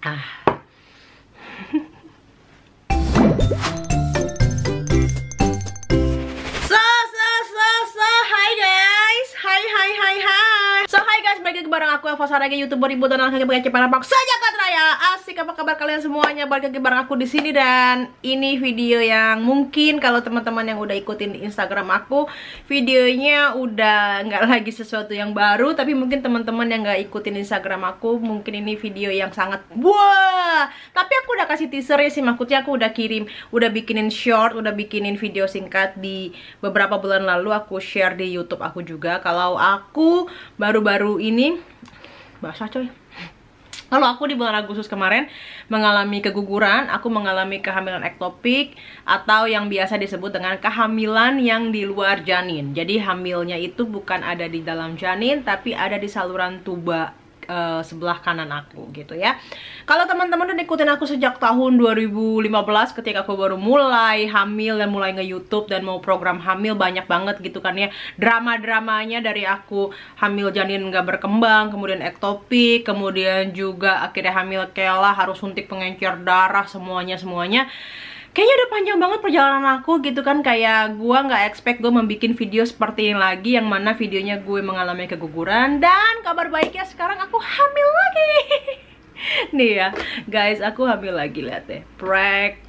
Ah. Hai guys. Hai guys, balik lagi bareng aku Eva Saragi, YouTuber ibu dan anak yang pakai cepat nampak sejagat raya. Asik, apa kabar kalian semuanya? Balik lagi bareng aku di sini, dan ini video yang mungkin kalau teman-teman yang udah ikutin di Instagram aku, videonya udah nggak lagi sesuatu yang baru. Tapi mungkin teman-teman yang nggak ikutin Instagram aku, mungkin ini video yang sangat wah. Tapi aku udah kasih teaser ya sih, maksudnya aku udah kirim, udah bikinin short, udah bikinin video singkat di beberapa bulan lalu. Aku share di YouTube aku juga. Kalau aku baru-baru ini basah coy. Kalau aku di bulan Agustus kemarin mengalami keguguran, aku mengalami kehamilan ektopik atau yang biasa disebut dengan kehamilan yang di luar janin. Jadi hamilnya itu bukan ada di dalam janin, tapi ada di saluran tuba sebelah kanan aku gitu ya. Kalau teman-teman udah ikutin aku sejak tahun 2015 ketika aku baru mulai hamil dan mulai nge-YouTube dan mau program hamil, banyak banget gitu kan ya drama-dramanya, dari aku hamil janin nggak berkembang, kemudian ektopik, kemudian juga akhirnya hamil Kela, harus suntik pengencer darah, semuanya kayaknya udah panjang banget perjalanan aku gitu kan. Kayak gue nggak expect gue membuat video seperti ini lagi, yang mana videonya gue mengalami keguguran. Dan kabar baiknya sekarang aku hamil lagi. Nih ya guys, aku hamil lagi, lihat deh, pregnant.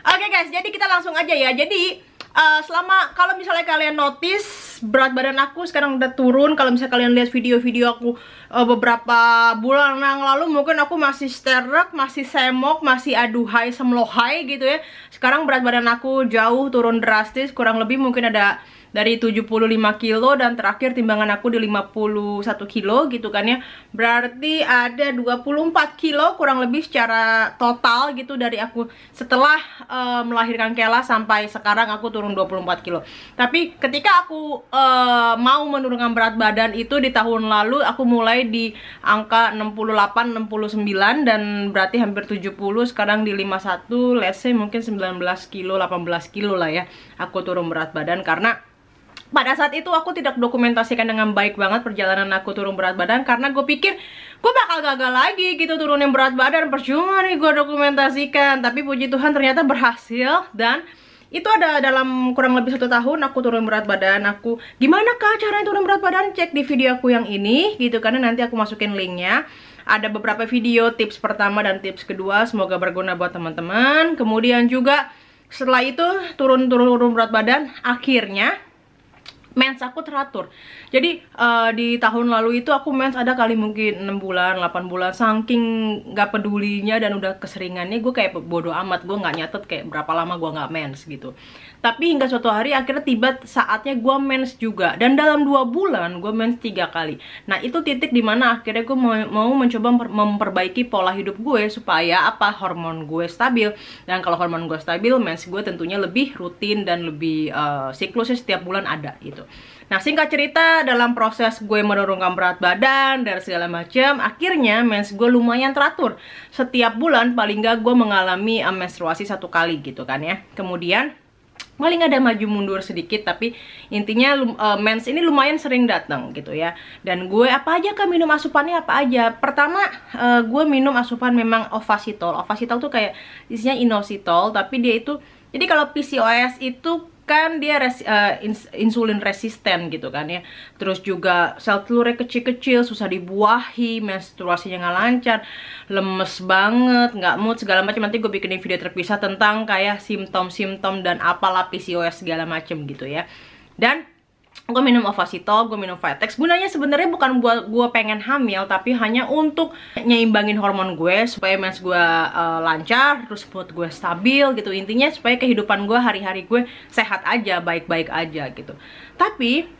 Oke guys, jadi kita langsung aja ya. Jadi selama, kalau misalnya kalian notice berat badan aku sekarang udah turun. Kalau misalnya kalian lihat video-video aku beberapa bulan yang lalu, mungkin aku masih sterek, masih semok, masih aduhai semlohai gitu ya. Sekarang berat badan aku jauh turun drastis, kurang lebih mungkin ada dari 75 kilo, dan terakhir timbangan aku di 51 kilo gitu kan ya. Berarti ada 24 kilo kurang lebih secara total gitu dari aku setelah melahirkan Kela sampai sekarang aku turun 24 kilo. Tapi ketika aku mau menurunkan berat badan itu di tahun lalu, aku mulai di angka 68, 69 dan berarti hampir 70. Sekarang di 51, let's say mungkin 19 kilo, 18 kilo lah ya aku turun berat badan. Karena pada saat itu aku tidak dokumentasikan dengan baik banget perjalanan aku turun berat badan, karena gue pikir gue bakal gagal lagi gitu turunin berat badan, percuma nih gue dokumentasikan. Tapi puji Tuhan ternyata berhasil, dan itu ada dalam kurang lebih 1 tahun aku turun berat badan. Aku gimana kak caranya turun berat badan, cek di video aku yang ini gitu, karena nanti aku masukin linknya. Ada beberapa video tips pertama dan tips kedua, semoga berguna buat teman-teman. Kemudian juga setelah itu turun berat badan, akhirnya mens aku teratur. Jadi di tahun lalu itu aku mens ada kali mungkin 6 bulan, 8 bulan, saking gak pedulinya dan udah keseringannya gue kayak bodo amat, gue gak nyatet kayak berapa lama gue gak mens gitu. Tapi hingga suatu hari akhirnya tiba saatnya gue mens juga, dan dalam 2 bulan gue mens 3 kali. Nah itu titik dimana akhirnya gue mau mencoba memperbaiki pola hidup gue supaya apa, hormon gue stabil. Dan kalau hormon gue stabil, mens gue tentunya lebih rutin dan lebih siklusnya setiap bulan ada gitu. Nah singkat cerita, dalam proses gue menurunkan berat badan dan segala macam, akhirnya mens gue lumayan teratur. Setiap bulan paling gak gue mengalami menstruasi 1 kali gitu kan ya. Kemudian paling ada maju mundur sedikit, tapi intinya mens ini lumayan sering datang gitu ya. Dan gue apa aja kan minum asupannya apa aja. Pertama gue minum asupan memang Ovasitol. Ovasitol tuh kayak isinya inositol, tapi dia itu, jadi kalau PCOS itu kan dia insulin resisten gitu kan ya. Terus juga sel telurnya kecil-kecil, susah dibuahi, menstruasinya nggak lancar, lemes banget, nggak mood segala macam. Nanti gue bikinin video terpisah tentang kayak simptom-simptom dan apalah PCOS segala macam gitu ya. Dan gue minum Ovasitol, gue minum Vitex. Gunanya sebenarnya bukan buat gue pengen hamil, tapi hanya untuk nyeimbangin hormon gue supaya mens gue lancar, terus mood gue stabil gitu. Intinya supaya kehidupan gue hari-hari gue sehat aja, baik-baik aja gitu. Tapi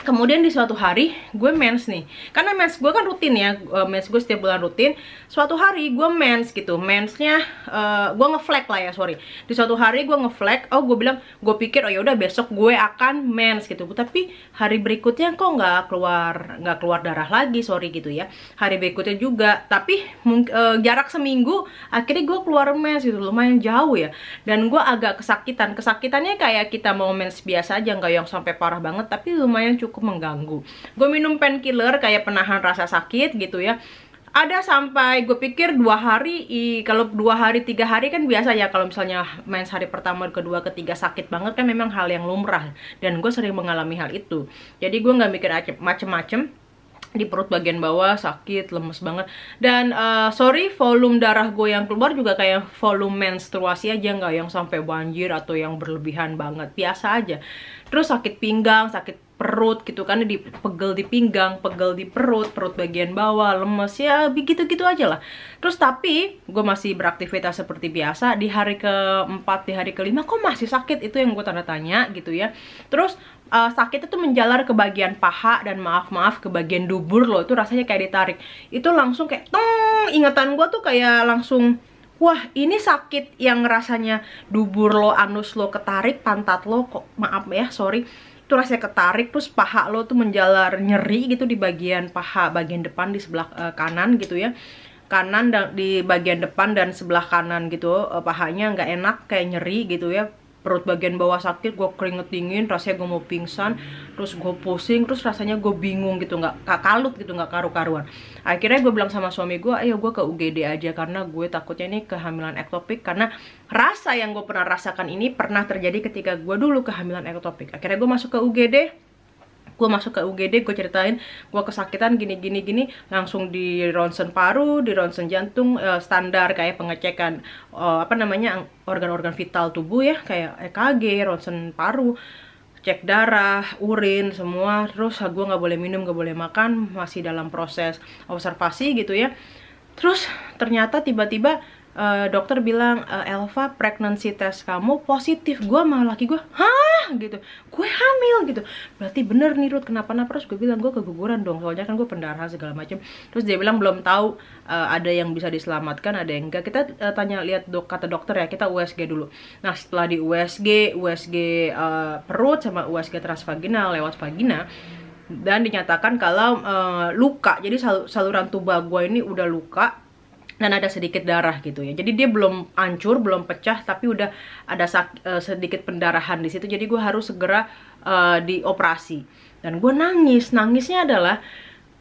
kemudian di suatu hari gue mens nih, karena mens gue kan rutin ya, mens gue setiap bulan rutin. Suatu hari gue mens gitu, mensnya gue ngeflag lah ya, sorry. Di suatu hari gue ngeflag, oh gue bilang, gue pikir oh yaudah besok gue akan mens gitu. Tapi hari berikutnya kok nggak keluar darah lagi, sorry gitu ya. Hari berikutnya juga, tapi jarak seminggu akhirnya gue keluar mens gitu, lumayan jauh ya. Dan gue agak kesakitannya kayak kita mau mens biasa aja, nggak yang sampai parah banget, tapi lumayan cukup cukup mengganggu. Gue minum painkiller kayak penahan rasa sakit gitu ya. Ada sampai gue pikir 2 hari, kalau 2 hari 3 hari kan biasa ya, kalau misalnya mens hari pertama, kedua, ketiga sakit banget kan memang hal yang lumrah, dan gue sering mengalami hal itu. Jadi gue nggak mikir macem-macem, di perut bagian bawah sakit, lemes banget. Dan sorry, volume darah gue yang keluar juga kayak volume menstruasi aja, nggak yang sampai banjir atau yang berlebihan banget, biasa aja. Terus sakit pinggang, sakit perut gitu kan, pegel di pinggang, pegel di perut bagian bawah, lemes, ya begitu-gitu aja lah. Terus tapi gue masih beraktivitas seperti biasa. Di hari keempat, di hari kelima kok masih sakit, itu yang gue tanda tanya gitu ya. Terus sakit itu menjalar ke bagian paha, dan maaf ke bagian dubur loh, itu rasanya kayak ditarik. Itu langsung kayak tong, ingatan gue tuh kayak langsung, wah ini sakit yang rasanya dubur lo, anus lo ketarik, pantat lo kok, maaf ya, sorry, itu rasanya ketarik, terus paha lo tuh menjalar, nyeri gitu di bagian paha bagian depan di sebelah kanan gitu ya, kanan di bagian depan dan sebelah kanan gitu, pahanya nggak enak, kayak nyeri gitu ya. Perut bagian bawah sakit, gue keringet dingin, rasanya gue mau pingsan, terus gue pusing, terus rasanya gue bingung gitu, nggak kalut gitu, nggak karu-karuan. Akhirnya gue bilang sama suami gue, ayo gue ke UGD aja, karena gue takutnya ini kehamilan ektopik, karena rasa yang gue pernah rasakan ini pernah terjadi ketika gue dulu kehamilan ektopik. Akhirnya gue masuk ke UGD. Gue ceritain gue kesakitan gini, langsung di ronsen paru, di ronsen jantung, standar kayak pengecekan organ-organ vital tubuh ya, kayak EKG, ronsen paru, cek darah, urin, semua. Terus gue nggak boleh minum, nggak boleh makan, masih dalam proses observasi gitu ya. Terus ternyata tiba-tiba dokter bilang, Elva, pregnancy test kamu positif. Gue sama laki gue, hah gitu, gue hamil gitu. Berarti bener nih Ruth, kenapa-napa. Terus gue bilang, gue keguguran dong, soalnya kan gue pendarahan segala macam. Terus dia bilang belum tahu, ada yang bisa diselamatkan, ada yang enggak. Kita tanya, lihat kata dokter ya, kita USG dulu. Nah setelah di USG perut sama USG transvaginal lewat vagina, dan dinyatakan kalau luka, jadi saluran tuba gue ini udah luka dan ada sedikit darah gitu ya. Jadi dia belum hancur, belum pecah, tapi udah ada sedikit pendarahan di situ. Jadi gue harus segera dioperasi. Dan gue nangisnya adalah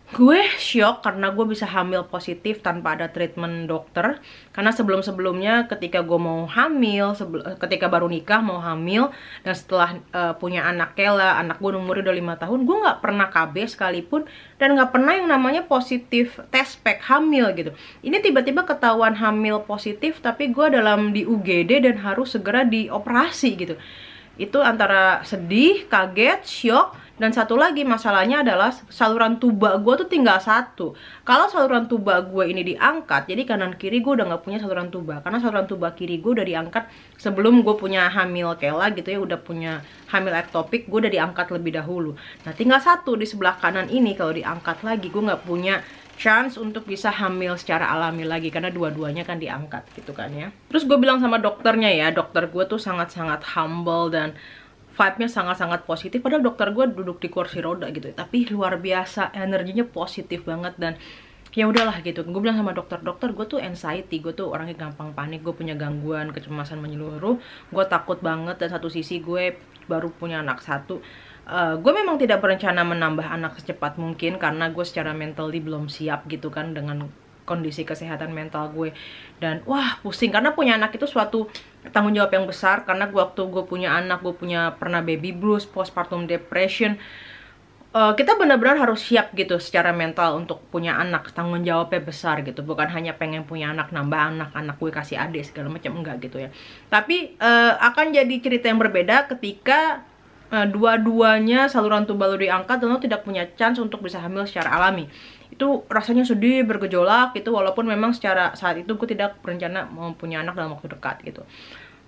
gue shock karena gue bisa hamil positif tanpa ada treatment dokter. Karena sebelum-sebelumnya ketika gue mau hamil, ketika baru nikah mau hamil, dan setelah punya anak Kela, anak gue umurnya udah 5 tahun, gue nggak pernah KB sekalipun, dan nggak pernah yang namanya positif test pack hamil gitu. Ini tiba-tiba ketahuan hamil positif, tapi gue di UGD dan harus segera dioperasi gitu. Itu antara sedih, kaget, shock. Dan satu lagi masalahnya adalah saluran tuba gue tuh tinggal satu. Kalau saluran tuba gue ini diangkat, jadi kanan kiri gue udah nggak punya saluran tuba. Karena saluran tuba kiri gue udah diangkat sebelum gue punya hamil Kela gitu ya, udah punya hamil ektopik, gue udah diangkat lebih dahulu. Nah tinggal satu di sebelah kanan ini, kalau diangkat lagi gue nggak punya chance untuk bisa hamil secara alami lagi, karena dua-duanya kan diangkat gitu kan ya. Terus gue bilang sama dokternya ya, dokter gue tuh sangat-sangat humble dan vibe-nya sangat-sangat positif. Padahal dokter gue duduk di kursi roda gitu, tapi luar biasa, energinya positif banget. Dan ya udahlah gitu, gue bilang sama dokter, gue tuh anxiety, gue tuh orangnya gampang panik, gue punya gangguan kecemasan menyeluruh, gue takut banget. Dan satu sisi gue baru punya anak satu. Gue memang tidak berencana menambah anak secepat mungkin, karena gue secara mentally belum siap gitu kan dengan kondisi kesehatan mental gue. Dan wah pusing, karena punya anak itu suatu tanggung jawab yang besar. Karena waktu gue punya anak, gue pernah baby blues, postpartum depression. Kita benar-benar harus siap gitu secara mental untuk punya anak. Tanggung jawabnya besar gitu, bukan hanya pengen punya anak, nambah anak gue kasih adik segala macam, enggak gitu ya. Tapi akan jadi cerita yang berbeda ketika dua-duanya saluran tuba lo diangkat dan lo tidak punya chance untuk bisa hamil secara alami. Itu rasanya sedih, bergejolak gitu, walaupun memang secara saat itu gue tidak berencana mau punya anak dalam waktu dekat gitu.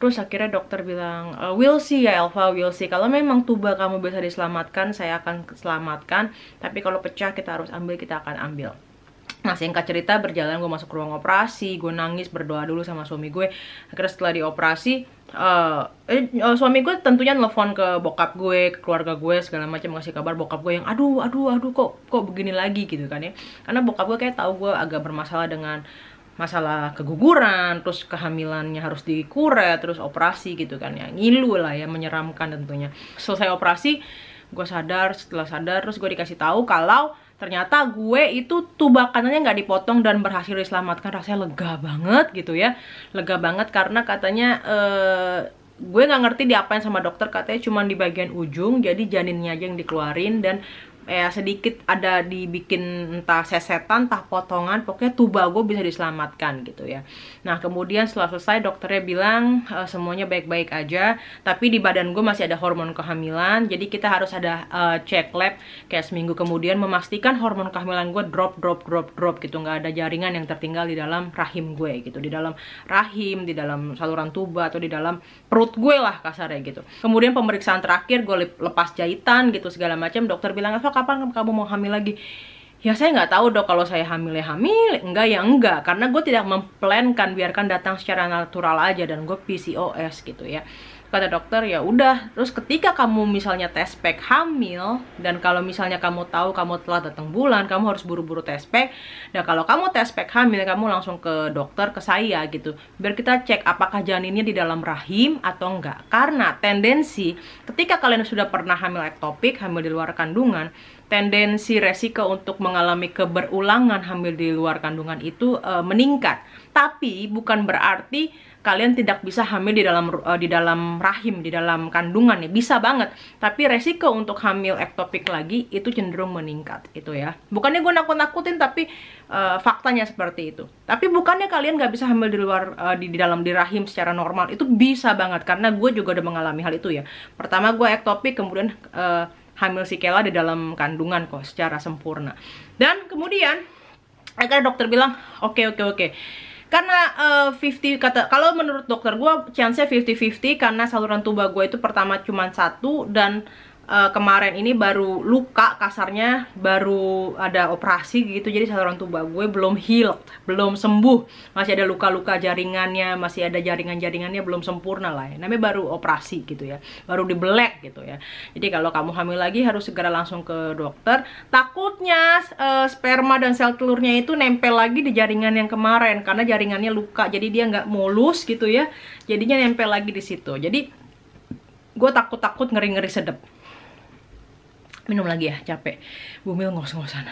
Terus akhirnya dokter bilang, we'll see ya Elva, we'll see. Kalau memang tuba kamu bisa diselamatkan, saya akan selamatkan. Tapi kalau pecah kita harus ambil, kita akan ambil. Nah singkat cerita berjalan, gue masuk ruang operasi, gue nangis, berdoa dulu sama suami gue. Akhirnya setelah dioperasi, suami gue tentunya nelfon ke bokap gue, ke keluarga gue segala macam, ngasih kabar. Bokap gue yang aduh kok begini lagi gitu kan ya. Karena bokap gue kayak tahu gue agak bermasalah dengan masalah keguguran, terus kehamilannya harus dikuret, terus operasi gitu kan ya, ngilu lah ya, menyeramkan tentunya. Selesai operasi, gue sadar, setelah sadar terus gue dikasih tahu kalau ternyata gue itu tuba kanannya nggak dipotong dan berhasil diselamatkan. Rasanya lega banget gitu ya, lega banget karena katanya gue nggak ngerti diapain sama dokter, katanya cuma di bagian ujung, jadi janinnya aja yang dikeluarin dan ya sedikit ada dibikin entah sesetan, entah potongan, pokoknya tuba gue bisa diselamatkan gitu ya. Nah kemudian setelah selesai dokternya bilang semuanya baik-baik aja, tapi di badan gue masih ada hormon kehamilan, jadi kita harus ada cek lab kayak seminggu kemudian memastikan hormon kehamilan gue drop gitu, nggak ada jaringan yang tertinggal di dalam rahim gue gitu, di dalam rahim, di dalam saluran tuba atau di dalam perut gue lah kasarnya gitu. Kemudian pemeriksaan terakhir gue lepas jahitan gitu segala macam, dokter bilang kapan kamu mau hamil lagi? Ya saya nggak tahu dok, kalau saya hamil ya hamil, enggak ya enggak, karena gue tidak memplankan, biarkan datang secara natural aja, dan gue PCOS gitu ya. Kata dokter ya udah, terus ketika kamu misalnya tes pack hamil, dan kalau misalnya kamu tahu kamu telah datang bulan, kamu harus buru-buru tes pack. Dan kalau kamu tes pack hamil, kamu langsung ke dokter, ke saya gitu, biar kita cek apakah janinnya di dalam rahim atau enggak. Karena tendensi ketika kalian sudah pernah hamil ektopik, hamil di luar kandungan, tendensi resiko untuk mengalami keberulangan hamil di luar kandungan itu meningkat. Tapi bukan berarti kalian tidak bisa hamil di dalam rahim, di dalam kandungan ya, bisa banget. Tapi resiko untuk hamil ektopik lagi itu cenderung meningkat itu ya. Bukannya gue nakut-nakutin, tapi faktanya seperti itu. Tapi bukannya kalian nggak bisa hamil di luar di rahim secara normal, itu bisa banget, karena gue juga udah mengalami hal itu ya. Pertama gue ektopik, kemudian hamil si Kela di dalam kandungan kok secara sempurna. Dan kemudian akhirnya dokter bilang oke. Karena 50 kata, kalau menurut dokter gue chance-nya 50-50, karena saluran tuba gue itu pertama cuma 1, dan kemarin ini baru luka, kasarnya baru ada operasi gitu, jadi saluran tuba gue belum healed, belum sembuh, masih ada luka-luka jaringannya, masih ada jaringan-jaringannya belum sempurna lah ya. Namanya baru operasi gitu ya, baru dibelek gitu ya. Jadi kalau kamu hamil lagi harus segera langsung ke dokter. Takutnya sperma dan sel telurnya itu nempel lagi di jaringan yang kemarin, karena jaringannya luka, jadi dia nggak mulus gitu ya, jadinya nempel lagi di situ. Jadi gue takut ngeri-ngeri sedep. Minum lagi ya, capek. Bumil ngos-ngosan.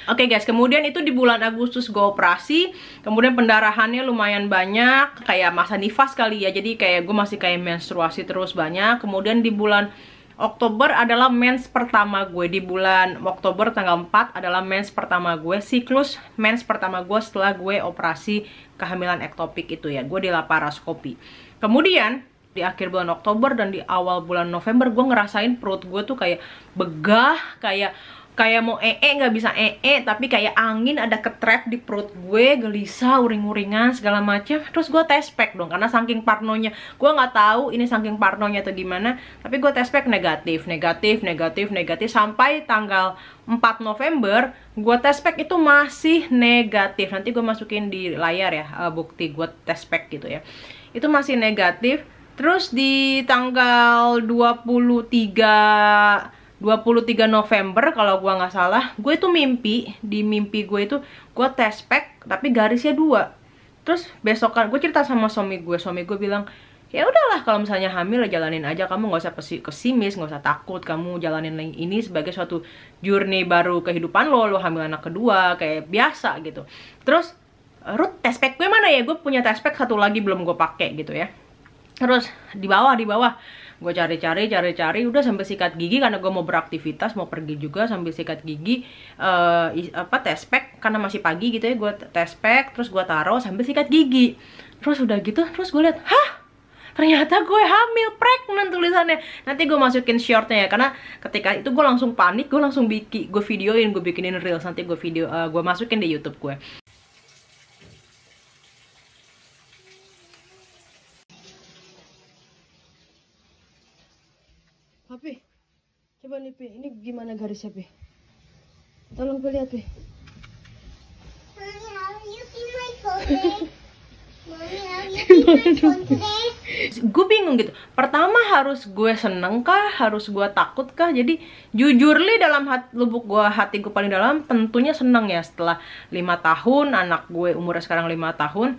Oke guys, kemudian itu di bulan Agustus gue operasi. Kemudian pendarahannya lumayan banyak, kayak masa nifas kali ya. Jadi kayak gue masih kayak menstruasi terus banyak. Kemudian di bulan Oktober adalah mens pertama gue. Di bulan Oktober tanggal 4 adalah mens pertama gue. Siklus mens pertama gue setelah gue operasi kehamilan ektopik itu ya. Gue di laparoskopi. Kemudian di akhir bulan Oktober dan di awal bulan November gue ngerasain perut gue tuh kayak begah, kayak mau nggak bisa tapi kayak angin ada ketrap di perut gue, gelisah, uring-uringan segala macam. Terus gue tes pack dong, karena saking parnonya, gue nggak tahu ini saking parnonya atau gimana, tapi gue tes pack negatif sampai tanggal 4 November gue tes pack itu masih negatif. Nanti gue masukin di layar ya bukti gue tes pack gitu ya, itu masih negatif. Terus di tanggal 23 November kalau gua nggak salah, gue itu di mimpi gue itu gue tes pack tapi garisnya 2. Terus besokan gue cerita sama suami gue bilang, ya udahlah kalau misalnya hamil ya jalanin aja, kamu nggak usah pesimis, nggak usah takut, kamu jalanin ini sebagai suatu journey baru kehidupan lo hamil anak kedua kayak biasa gitu. Terus Ruth, tes pack gue mana ya? Gue punya tes pack satu lagi belum gue pakai gitu ya. Terus di bawah gue cari udah sambil sikat gigi, karena gue mau beraktivitas, mau pergi juga sambil sikat gigi. Tes pack karena masih pagi gitu ya, gue tes pack terus gue taruh sambil sikat gigi. Terus udah gitu, terus gue lihat, ternyata gue hamil, pregnant tulisannya. Nanti gue masukin shortnya ya, karena ketika itu gue langsung panik, gue langsung gue videoin, gue bikinin reels, nanti gue gue masukin di YouTube gue. Papi, coba nih Pi, ini gimana garisnya Pi? Tolong Pi lihat Pi. Gue bingung gitu. Pertama harus gue seneng kah? Harus gue takut kah? Jadi jujur li dalam lubuk hati gue paling dalam tentunya seneng ya. Setelah 5 tahun, anak gue umurnya sekarang 5 tahun.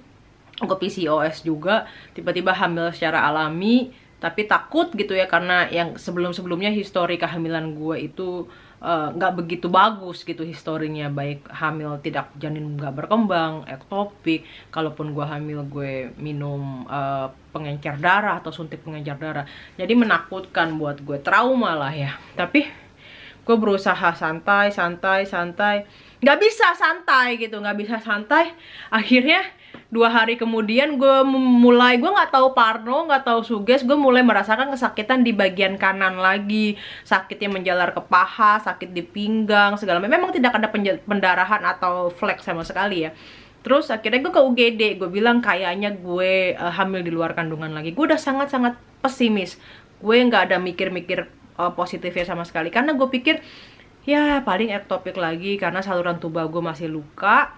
gue PCOS juga, tiba-tiba hamil secara alami, tapi takut gitu ya, karena yang sebelum-sebelumnya histori kehamilan gue itu nggak begitu bagus gitu historinya, baik hamil tidak, janin nggak berkembang, ektopik, kalaupun gue hamil gue minum pengencer darah atau suntik pengencer darah, jadi menakutkan buat gue, trauma lah ya. Tapi gue berusaha santai, nggak bisa santai gitu, nggak bisa santai. Akhirnya 2 hari kemudian gue nggak tahu parno, nggak tahu suges, gue mulai merasakan kesakitan di bagian kanan lagi, sakitnya menjalar ke paha, sakit di pinggang segala macam. Memang tidak ada pendarahan atau flek sama sekali ya. Terus akhirnya gue ke UGD, gue bilang kayaknya gue hamil di luar kandungan lagi. Gue udah sangat-sangat pesimis, gue nggak ada mikir-mikir positifnya sama sekali, karena gue pikir ya paling ektopik lagi karena saluran tuba gue masih luka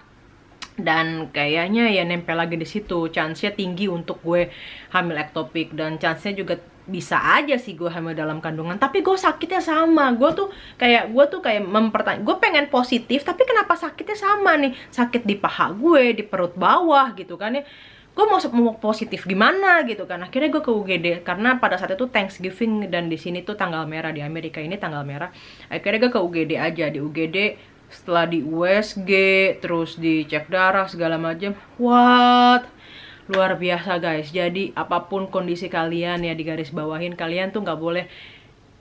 dan kayaknya ya nempel lagi di situ, chance-nya tinggi untuk gue hamil ektopik, dan chance-nya juga bisa aja sih gue hamil dalam kandungan. Tapi gue sakitnya sama, gue tuh kayak mempertanyaan, gue pengen positif tapi kenapa sakitnya sama nih, sakit di paha gue, di perut bawah gitu kan ya. Gue mau positif gimana gitu kan. Akhirnya gue ke UGD karena pada saat itu Thanksgiving dan di sini tuh tanggal merah, di Amerika ini tanggal merah. Akhirnya gue ke UGD aja. Di UGD setelah di USG terus dicek darah segala macam, luar biasa guys. Jadi apapun kondisi kalian ya, di garis bawahin, kalian tuh nggak boleh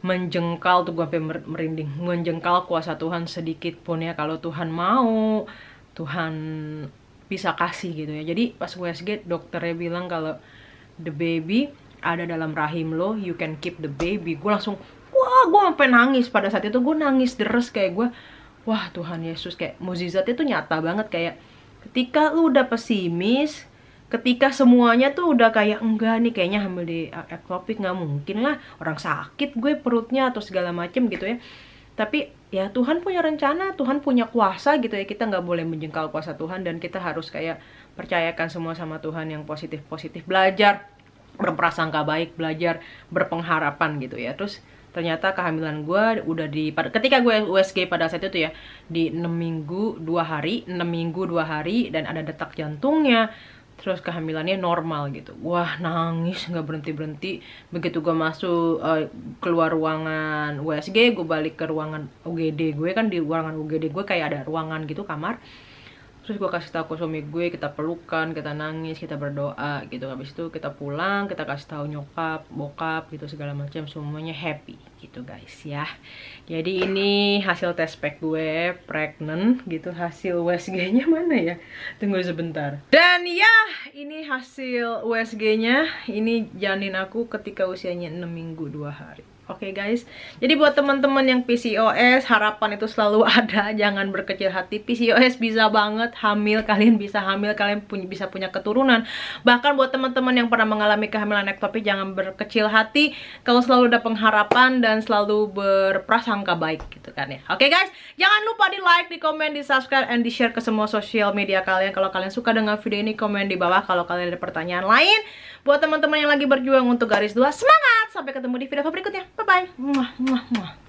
menjengkal, tuh gue sampai merinding, menjengkal kuasa Tuhan sedikit pun ya. Kalau Tuhan mau, Tuhan bisa kasih gitu ya. Jadi pas USG dokternya bilang kalau the baby ada dalam rahim lo, you can keep the baby. Gue langsung gue sampai nangis. Pada saat itu gue nangis deres, kayak gue wah Tuhan Yesus, kayak mukjizatnya tuh nyata banget. Kayak ketika lu udah pesimis, ketika semuanya tuh udah kayak enggak nih kayaknya hamil di ektopik, nggak mungkin lah, orang sakit gue perutnya atau segala macem gitu ya. Tapi ya Tuhan punya rencana, Tuhan punya kuasa gitu ya. Kita nggak boleh menjengkal kuasa Tuhan, dan kita harus kayak percayakan semua sama Tuhan, yang positif-positif, belajar berprasangka baik, belajar berpengharapan gitu ya. Terus ternyata kehamilan gue udah ketika gue USG pada saat itu ya, di 6 minggu 2 hari, dan ada detak jantungnya. Terus kehamilannya normal gitu. Wah, nangis nggak berhenti-berhenti. Begitu gue masuk keluar ruangan USG, gue balik ke ruangan UGD gue. Kan di ruangan UGD gue kayak ada ruangan gitu, kamar. Terus gue kasih tahu ke suami gue, kita pelukan, kita nangis, kita berdoa gitu. Habis itu kita pulang, kita kasih tahu nyokap, bokap gitu segala macam, semuanya happy gitu guys ya. Jadi ini hasil tes pack gue pregnant gitu. Hasil USG-nya mana ya? Tunggu sebentar. Dan ya, ini hasil USG-nya. Ini janin aku ketika usianya 6 minggu 2 hari. Oke guys, jadi buat teman-teman yang PCOS, harapan itu selalu ada, jangan berkecil hati. PCOS bisa banget hamil, kalian bisa hamil, kalian bisa punya keturunan. Bahkan buat teman-teman yang pernah mengalami kehamilan ektopik, jangan berkecil hati. Kalau selalu ada pengharapan dan selalu berprasangka baik gitu kan ya. Oke guys, jangan lupa di like, di komen, di subscribe, and di share ke semua sosial media kalian. Kalau kalian suka dengan video ini, komen di bawah. Kalau kalian ada pertanyaan lain, buat teman-teman yang lagi berjuang untuk garis 2, semangat! Sampai ketemu di video berikutnya. Bye-bye.